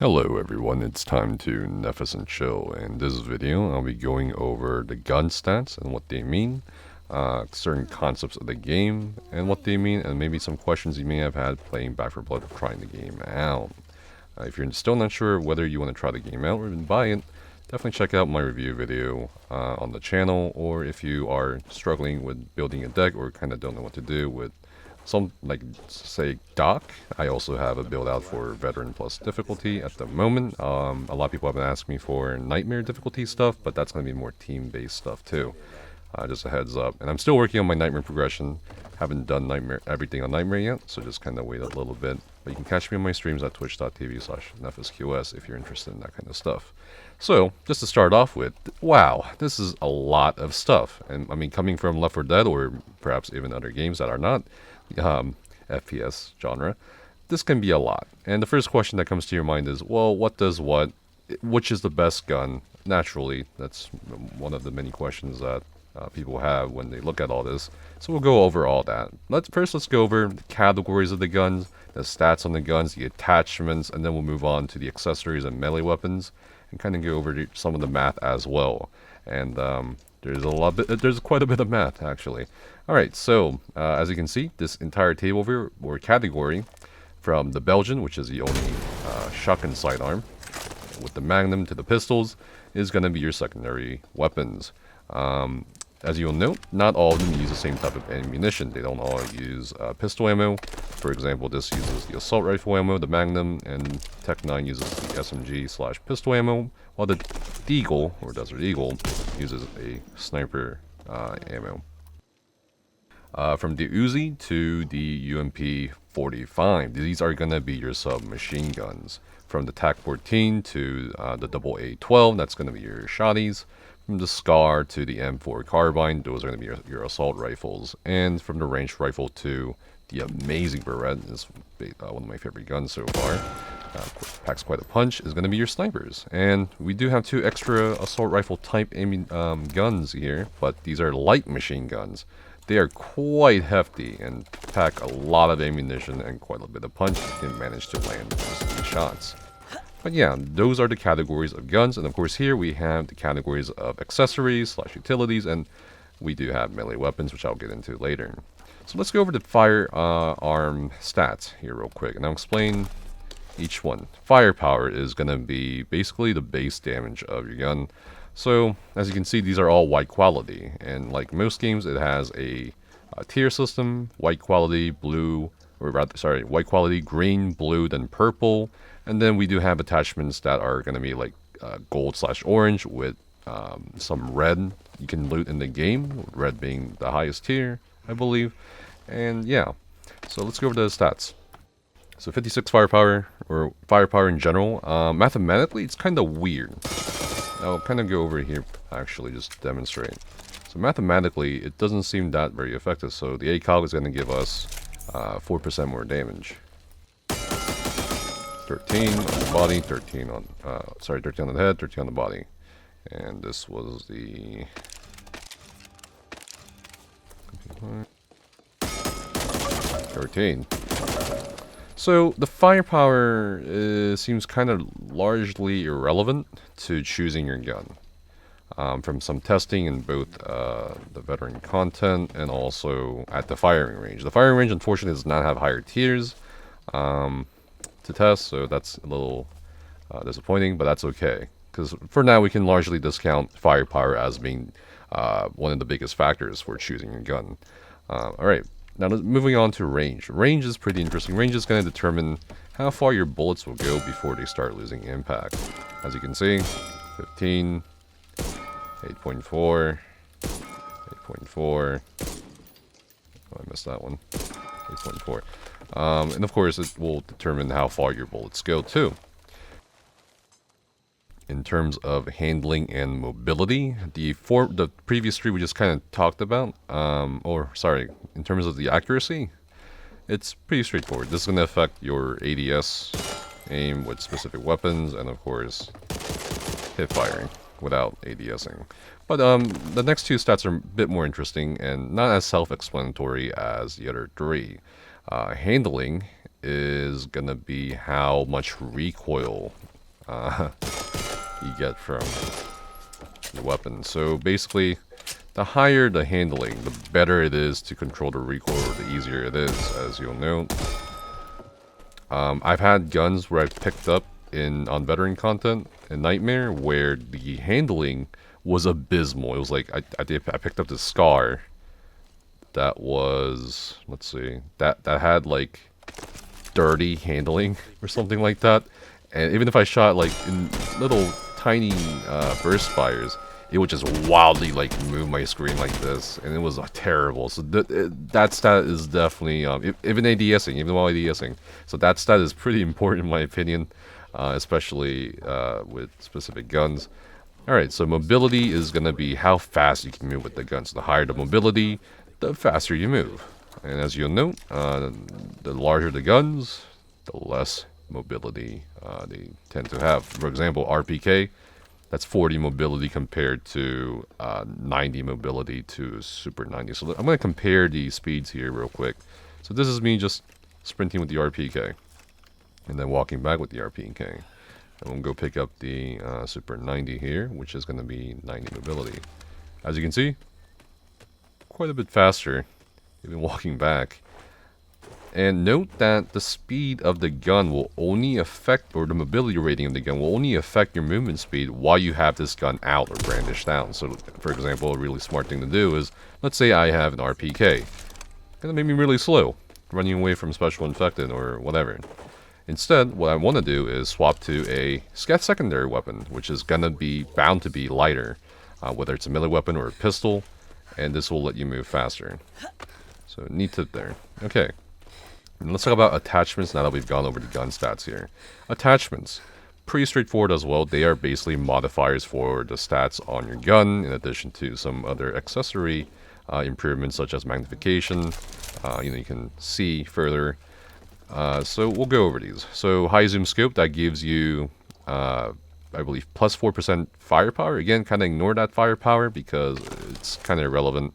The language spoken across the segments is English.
Hello everyone, it's time to Nefis and Chill. In this video, I'll be going over the gun stats and what they mean, certain concepts of the game and what they mean, and maybe some questions you may have had playing Back 4 Blood or trying the game out. If you're still not sure whether you want to try the game out or even buy it, definitely check out my review video on the channel, or if you are struggling with building a deck or kind of don't know what to do with some, like, say, Doc. I also have a build out for Veteran plus difficulty at the moment. A lot of people have been asking me for Nightmare difficulty stuff, but that's going to be more team-based stuff too. Just a heads up. And I'm still working on my Nightmare progression. Haven't done everything on Nightmare yet, so just kind of wait a little bit. But you can catch me on my streams at twitch.tv/NefisQS if you're interested in that kind of stuff. So, just to start off with, wow, this is a lot of stuff. And I mean, coming from Left 4 Dead, or perhaps even other games that are not FPS genre, this can be a lot. And the first question that comes to your mind is, well, what does what? Which is the best gun? Naturally, that's one of the many questions that people have when they look at all this. So we'll go over all that. Let's go over the categories of the guns, the stats on the guns, the attachments, and then we'll move on to the accessories and melee weapons, and kind of go over some of the math as well. And there's quite a bit of math actually. Alright, so as you can see, this entire table here, or category, from the Belgian, which is the only shotgun sidearm, with the Magnum to the pistols, is going to be your secondary weapons. As you'll note, not all of them use the same type of ammunition. They don't all use pistol ammo. For example, this uses the assault rifle ammo, the Magnum, and Tech 9 uses the SMG/pistol ammo, while the Deagle, or Desert Eagle, uses a sniper ammo. From the Uzi to the UMP-45, these are going to be your submachine guns. From the TAC-14 to the AA-12, that's going to be your shotties. From the SCAR to the M4 carbine, those are going to be your assault rifles. And from the ranged rifle to the amazing Beretta, is one of my favorite guns so far, packs quite a punch, is going to be your snipers. And we do have two extra assault rifle type guns here, but these are light machine guns. They are quite hefty and pack a lot of ammunition and quite a bit of punch. You can manage to land most of the shots. But yeah, those are the categories of guns, and of course here we have the categories of accessories/utilities, and we do have melee weapons, which I'll get into later. So let's go over the firearm stats here real quick, and I'll explain each one. Firepower is going to be basically the base damage of your gun. So as you can see, these are all white quality, and like most games, it has a tier system: white quality, blue, or rather, sorry, white quality, green, blue, then purple. And then we do have attachments that are going to be like gold/orange with some red you can loot in the game, red being the highest tier, I believe. And yeah, so let's go over the stats. So 56 firepower, or firepower in general. Mathematically, it's kind of weird. I'll kind of go over here, actually, just demonstrate. So mathematically, it doesn't seem that very effective. So the ACOG is going to give us 4% more damage. 13 on the body, 13 on, 13 on the head, 13 on the body. And this was the 13. So the firepower seems kind of largely irrelevant to choosing your gun. From some testing in both the veteran content and also at the firing range. The firing range, unfortunately, does not have higher tiers to test, so that's a little disappointing, but that's okay. Because for now, we can largely discount firepower as being one of the biggest factors for choosing your gun. Alright, now moving on to range. Range is pretty interesting. Range is going to determine how far your bullets will go before they start losing impact. As you can see, 15, 8.4, 8.4, oh, I missed that one, 8.4. And of course, it will determine how far your bullets go too. In terms of handling and mobility, the previous three we just kind of talked about, in terms of the accuracy, it's pretty straightforward. This is going to affect your ADS, aim with specific weapons, and of course, hip firing without ADSing. But the next two stats are a bit more interesting and not as self-explanatory as the other three. Handling is gonna be how much recoil you get from the weapon. So basically, the higher the handling, the better it is to control the recoil, the easier it is, as you'll note. I've had guns where I've picked up on veteran content in Nightmare where the handling was abysmal. It was like I picked up this Scar that was, let's see, that had like dirty handling or something like that, and even if I shot like in little tiny burst fires, it would just wildly like move my screen like this, and it was terrible. So that stat is definitely even ADSing, even while ADSing. So that stat is pretty important in my opinion, especially with specific guns. All right, so mobility is gonna be how fast you can move with the guns. The higher the mobility, the faster you move. And as you'll note, the larger the guns, the less mobility they tend to have. For example, RPK. That's 40 mobility compared to 90 mobility to Super 90. So I'm going to compare the speeds here real quick. So this is me just sprinting with the RPK. And then walking back with the RPK. And we'll go pick up the Super 90 here, which is going to be 90 mobility. As you can see, quite a bit faster, even walking back. And note that the speed of the gun will only affect, or the mobility rating of the gun will only affect your movement speed while you have this gun out or brandished down. So, for example, a really smart thing to do is, let's say I have an RPK. Gonna make me really slow, running away from special infected or whatever. Instead, what I want to do is swap to a secondary weapon, which is gonna be bound to be lighter, whether it's a melee weapon or a pistol, and this will let you move faster. So, neat tip there. Okay. And let's talk about attachments now that we've gone over the gun stats here. Attachments. Pretty straightforward as well. They are basically modifiers for the stats on your gun, in addition to some other accessory improvements such as magnification. You can see further. So we'll go over these. So high zoom scope, that gives you, I believe, plus 4% firepower. Again, kind of ignore that firepower because it's kind of irrelevant.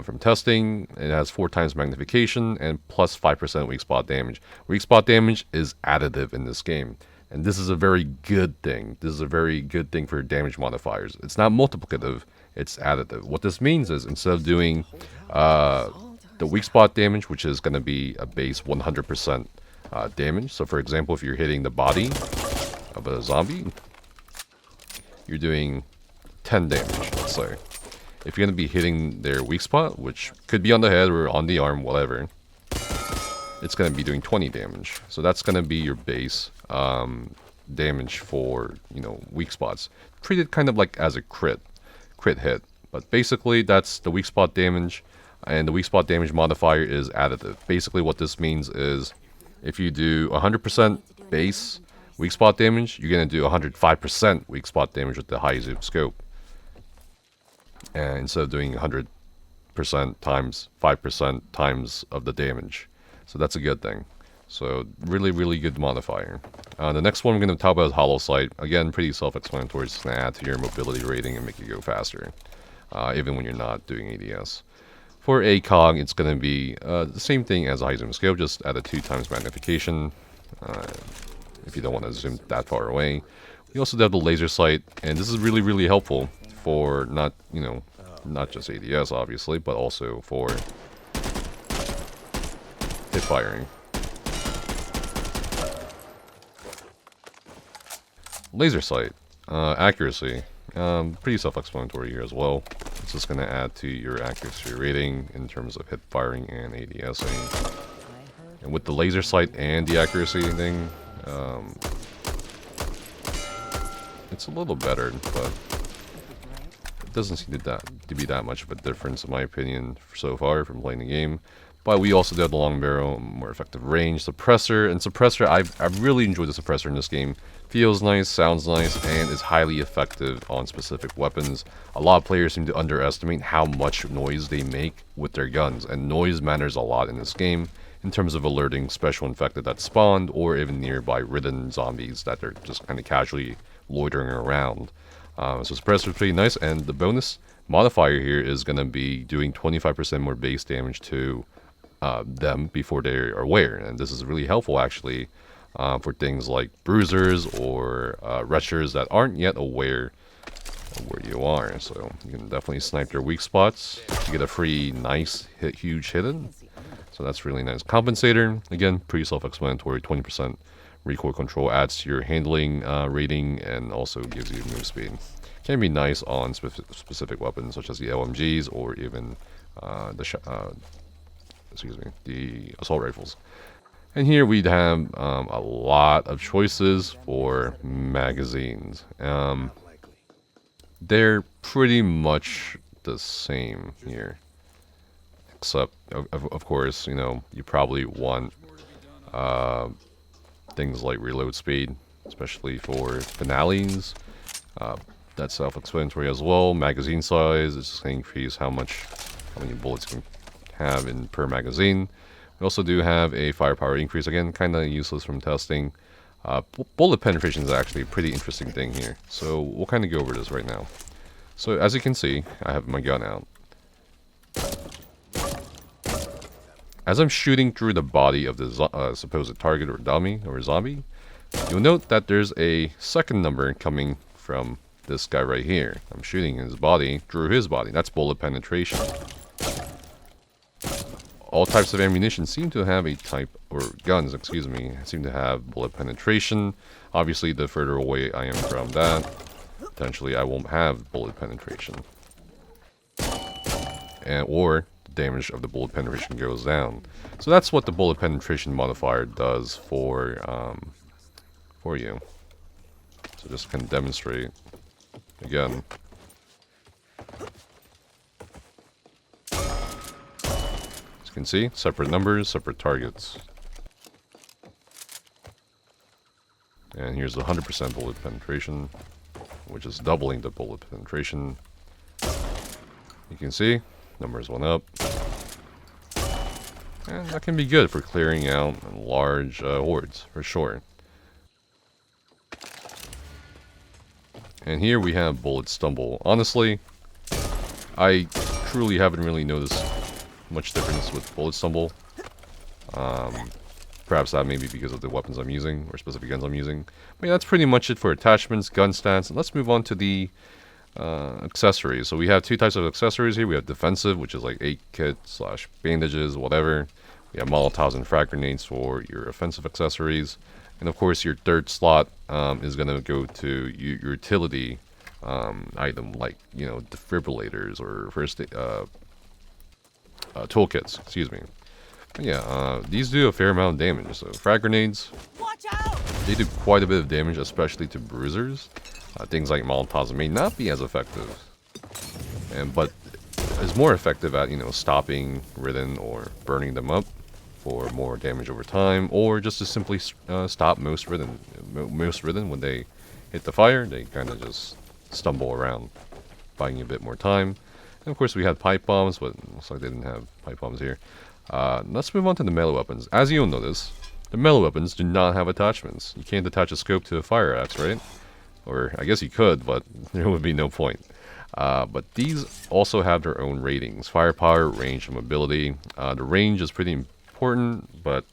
From testing, it has 4 times magnification and plus 5% weak spot damage. Weak spot damage is additive in this game, and this is a very good thing. This is a very good thing for damage modifiers. It's not multiplicative, it's additive. What this means is instead of doing the weak spot damage, which is going to be a base 100% damage. So for example, if you're hitting the body of a zombie, you're doing 10 damage, let's say. If you're going to be hitting their weak spot, which could be on the head or on the arm, whatever, it's going to be doing 20 damage. So that's going to be your base damage for, weak spots. Treat it kind of like as a crit hit. But basically, that's the weak spot damage, and the weak spot damage modifier is additive. Basically, what this means is if you do 100% base weak spot damage, you're going to do 105% weak spot damage with the high zoom scope. And instead of doing 100% times 5% times of the damage. So that's a good thing. So really, really good modifier. The next one we're going to talk about is Hollow Sight. Again, pretty self-explanatory. It's going to add to your mobility rating and make you go faster, even when you're not doing ADS. For ACOG, it's going to be the same thing as a high zoom scope, just add a 2 times magnification if you don't want to zoom that far away. We also have the laser sight, and this is really, really helpful for not just ADS obviously, but also for hip firing. Laser sight, accuracy, pretty self-explanatory here as well. It's just going to add to your accuracy rating in terms of hip firing and ADSing. And with the laser sight and the accuracy thing, it's a little better, but it doesn't seem to be that much of a difference in my opinion so far from playing the game. But we also do have the long barrel, more effective range, suppressor, and suppressor, I've really enjoyed the suppressor in this game. Feels nice, sounds nice, and is highly effective on specific weapons. A lot of players seem to underestimate how much noise they make with their guns, and noise matters a lot in this game in terms of alerting special infected that spawned, or even nearby ridden zombies that are just kind of casually loitering around. So suppressor is pretty nice, and the bonus modifier here is going to be doing 25% more base damage to them before they are aware, and this is really helpful actually for things like bruisers or retchers that aren't yet aware of where you are. So you can definitely snipe their weak spots. You get a free nice huge hidden. So that's really nice. Compensator, again, pretty self-explanatory. 20% recoil control adds to your handling rating and also gives you move speed. Can be nice on specific weapons such as the LMGs or even the assault rifles. And here we'd have a lot of choices for magazines. They're pretty much the same here. Except, of course, you know, you probably want things like reload speed, especially for finales. That's self-explanatory as well. Magazine size is just going to increase how many bullets you can have in per magazine. We also do have a firepower increase. Again, kind of useless from testing. Bullet penetration is actually a pretty interesting thing here. So we'll kind of go over this right now. So as you can see, I have my gun out. As I'm shooting through the body of the supposed target or dummy or zombie, you'll note that there's a second number coming from this guy right here. I'm shooting his body through his body. That's bullet penetration. All types of ammunition seem to have a type, or guns, excuse me, seem to have bullet penetration. Obviously, the further away I am from that, potentially I won't have bullet penetration. Or damage of the bullet penetration goes down. So that's what the bullet penetration modifier does for you. So just kind of demonstrate again. As you can see, separate numbers, separate targets. And here's the 100% bullet penetration, which is doubling the bullet penetration. You can see numbers went up. And that can be good for clearing out large hordes, for sure. And here we have bullet stumble. Honestly, I truly haven't really noticed much difference with bullet stumble. Perhaps that may be because of the weapons I'm using, or specific guns I'm using. But yeah, that's pretty much it for attachments, gun stats. And let's move on to the accessories. So we have two types of accessories here. We have defensive, which is like 8 kit / bandages, whatever. We have Molotovs and frag grenades for your offensive accessories. And of course, your third slot is going to go to your utility item, like, you know, defibrillators or first toolkits, excuse me. But yeah, these do a fair amount of damage. So frag grenades, they do quite a bit of damage, especially to bruisers. Things like Molotovs may not be as effective, but is more effective at, you know, stopping Ridden or burning them up for more damage over time, or just to simply stop most Ridden. Most Ridden, when they hit the fire, they kind of just stumble around, buying you a bit more time. And of course, we had pipe bombs, but it looks like they didn't have pipe bombs here. Let's move on to the melee weapons. As you'll notice, the melee weapons do not have attachments. You can't attach a scope to a fire axe, right? Or I guess you could, but there would be no point. But these also have their own ratings: firepower, range, and mobility. The range is pretty important, but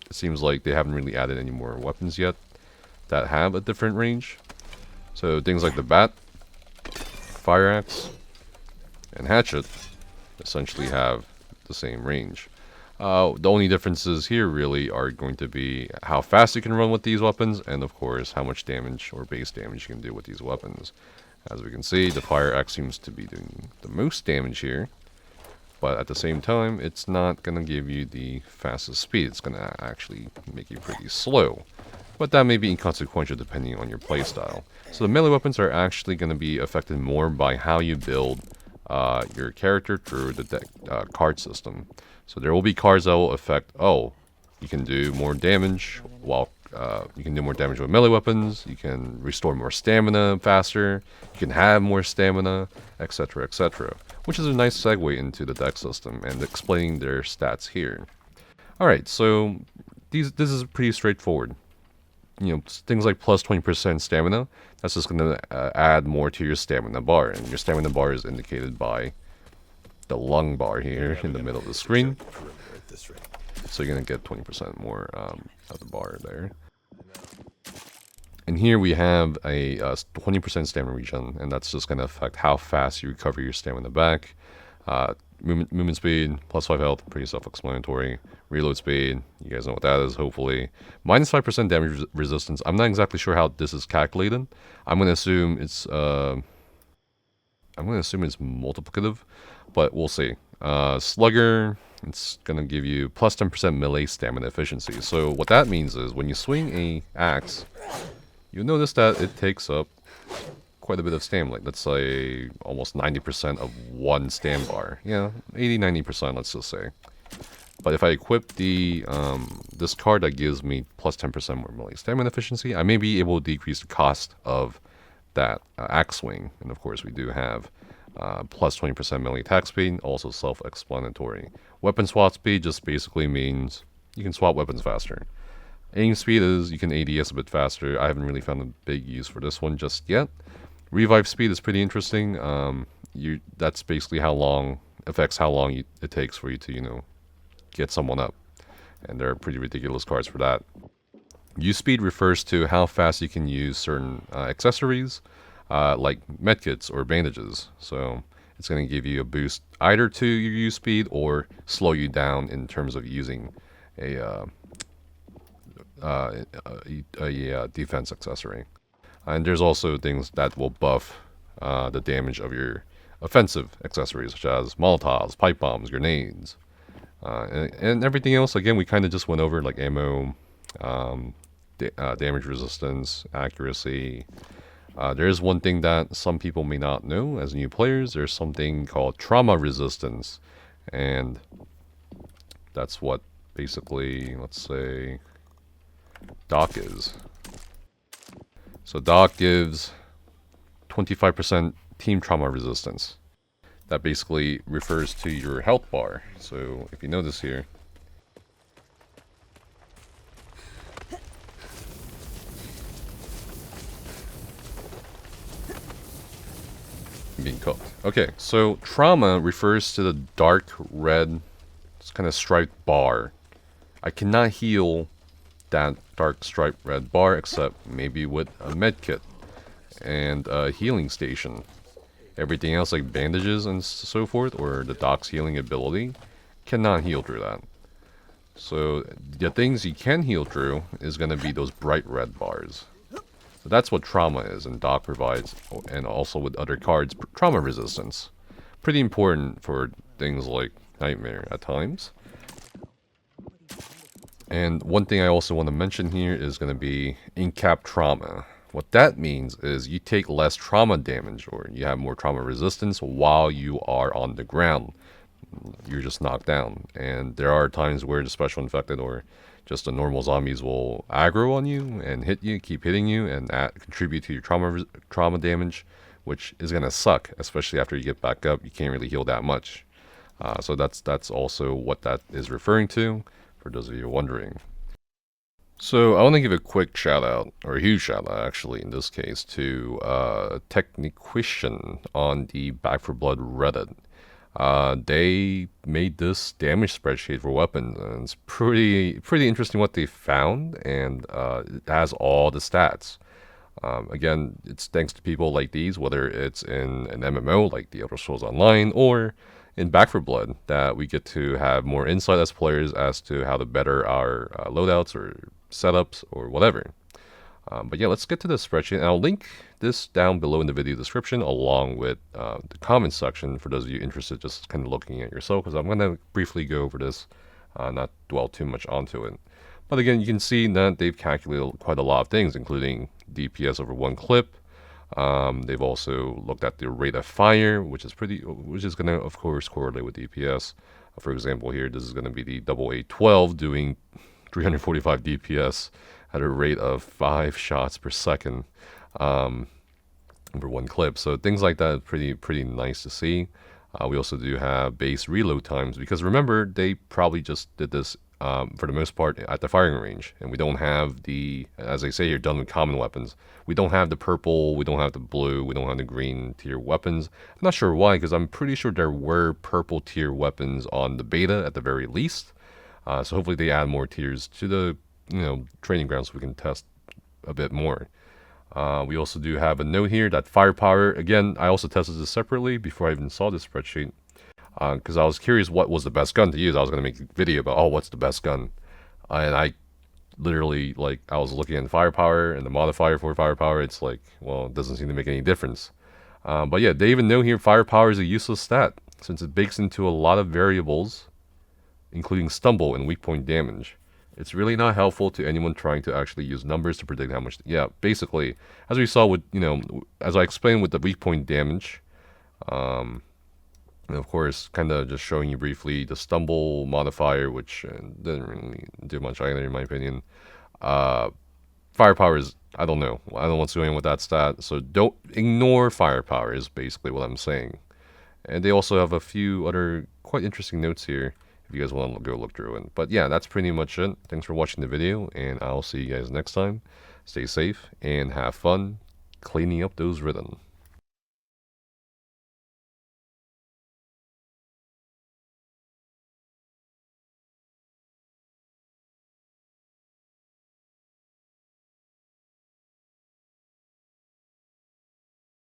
it seems like they haven't really added any more weapons yet that have a different range. So things like the bat, fire axe, and hatchet essentially have the same range. The only differences here really are going to be how fast you can run with these weapons, and of course how much damage or base damage you can do with these weapons. As we can see, the fire axe seems to be doing the most damage here, but at the same time, it's not going to give you the fastest speed. It's going to actually make you pretty slow, but that may be inconsequential depending on your playstyle. So the melee weapons are actually going to be affected more by how you build your character through the card system. So there will be cards that will affect, you can do more damage while you can do more damage with melee weapons, you can restore more stamina faster, you can have more stamina, etc, etc. Which is a nice segue into the deck system and explaining their stats here. Alright, so this is pretty straightforward. You know, things like plus 20% stamina, that's just going to add more to your stamina bar. And your stamina bar is indicated by the lung bar here in the middle of the screen. So you're going to get 20% more of the bar there. And here we have a 20% stamina regen, and that's just going to affect how fast you recover your stamina back. Movement speed, plus 5 health, pretty self-explanatory. Reload speed, you guys know what that is, hopefully. Minus 5% damage resistance. I'm not exactly sure how this is calculated. I'm going to assume it's multiplicative, but we'll see. Slugger, it's going to give you plus 10% melee stamina efficiency. So what that means is when you swing a axe, you'll notice that it takes up quite a bit of stamina. Like, let's say almost 90% of one stand bar. Yeah, 80-90%, let's just say. But if I equip the this card that gives me plus 10% more melee stamina efficiency, I may be able to decrease the cost of that axe swing. And of course, we do have plus 20% melee attack speed, also self-explanatory. Weapon swap speed just basically means you can swap weapons faster. Aim speed is you can ADS a bit faster. I haven't really found a big use for this one just yet. Revive speed is pretty interesting. That's basically affects how long it takes for you to, get someone up. And there are pretty ridiculous cards for that. Use speed refers to how fast you can use certain accessories, like medkits or bandages. So it's going to give you a boost either to your use speed or slow you down in terms of using a defense accessory. And there's also things that will buff the damage of your offensive accessories, such as molotovs, pipe bombs, grenades, and everything else. Again, we kind of just went over, like ammo, damage resistance, accuracy. There is one thing that some people may not know as new players. There's something called trauma resistance, and that's what basically, let's say, Doc is. So Doc gives 25% team trauma resistance. That basically refers to your health bar. So if you notice here, being cooked. Okay, so trauma refers to the dark red, kind of striped bar. I cannot heal that dark striped red bar except maybe with a medkit and a healing station. Everything else, like bandages and so forth, or the Doc's healing ability, cannot heal through that. So the things you can heal through is going to be those bright red bars. So that's what trauma is, and Doc provides, and also with other cards, trauma resistance. Pretty important for things like Nightmare at times. And one thing I also want to mention here is going to be in-cap trauma. What that means is you take less trauma damage, or you have more trauma resistance while you are on the ground. You're just knocked down. And there are times where the special infected or just the normal zombies will aggro on you and hit you, keep hitting you, and contribute to your trauma damage, which is going to suck, especially after you get back up. You can't really heal that much. So that's also what that is referring to, for those of you wondering. So I want to give a quick shout out, or a huge shout out actually in this case, to Techniquician on the Back 4 Blood Reddit. They made this damage spreadsheet for weapons, and it's pretty interesting what they found, and it has all the stats. Again, it's thanks to people like these, whether it's in an MMO like the Elder Scrolls Online or in Back 4 Blood, that we get to have more insight as players as to how to better our loadouts or setups or whatever. But yeah, let's get to the spreadsheet, and I'll link this down below in the video description along with the comment section for those of you interested just kind of looking at yourself, because I'm going to briefly go over this, not dwell too much onto it. But again, you can see that they've calculated quite a lot of things, including DPS over one clip. They've also looked at the rate of fire, which is going to, of course, correlate with DPS. For example, here, this is going to be the AA12 doing 345 DPS at a rate of 5 shots per second over one clip. So things like that are pretty nice to see. We also do have base reload times, because remember, they probably just did this for the most part at the firing range, and we don't have the, as I say here, done with common weapons. We don't have the purple, we don't have the blue, we don't have the green tier weapons. I'm not sure why, because I'm pretty sure there were purple tier weapons on the beta at the very least. So hopefully they add more tiers to the training grounds so we can test a bit more. We also do have a note here that firepower, again, I also tested this separately before I even saw this spreadsheet, because I was curious what was the best gun to use. I was going to make a video about, oh, what's the best gun? And I literally, like, I was looking at firepower and the modifier for firepower. It's like, well, it doesn't seem to make any difference. But yeah, they even know here firepower is a useless stat, since it bakes into a lot of variables, including stumble and weak point damage. It's really not helpful to anyone trying to actually use numbers to predict how much. Yeah, basically, as we saw with, as I explained with the weak point damage, and of course, kind of just showing you briefly the stumble modifier, which didn't really do much either, in my opinion. Firepower is, I don't know what's going on with that stat, so don't ignore firepower is basically what I'm saying. And they also have a few other quite interesting notes here if you guys want to go look through it. But yeah, that's pretty much it. Thanks for watching the video, and I'll see you guys next time. Stay safe and have fun cleaning up those written.